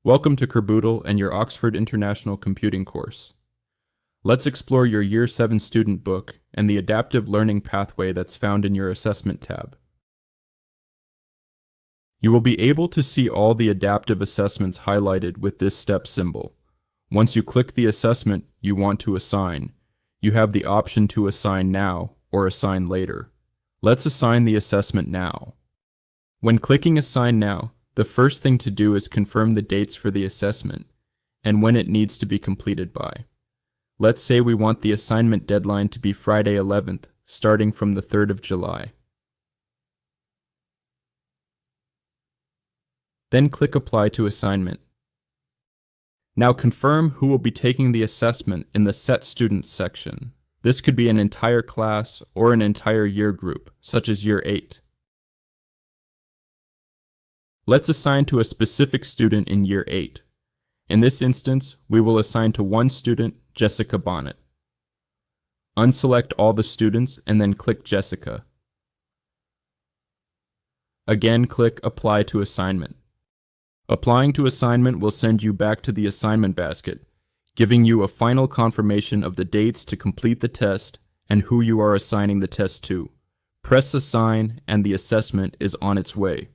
Welcome to Kerboodle and your Oxford International Computing course. Let's explore your Year 7 student book and the adaptive learning pathway that's found in your Assessment tab. You will be able to see all the adaptive assessments highlighted with this step symbol. Once you click the assessment you want to assign, you have the option to assign now or assign later. Let's assign the assessment now. When clicking Assign Now, the first thing to do is confirm the dates for the assessment and when it needs to be completed by. Let's say we want the assignment deadline to be Friday 11th, starting from the 3rd of July. Then click Apply to Assignment. Now confirm who will be taking the assessment in the Set Students section. This could be an entire class or an entire year group, such as Year 8. Let's assign to a specific student in Year 8. In this instance, we will assign to one student, Jessica Bonnet. Unselect all the students and then click Jessica. Again, click Apply to Assignment. Applying to assignment will send you back to the assignment basket, giving you a final confirmation of the dates to complete the test and who you are assigning the test to. Press Assign and the assessment is on its way.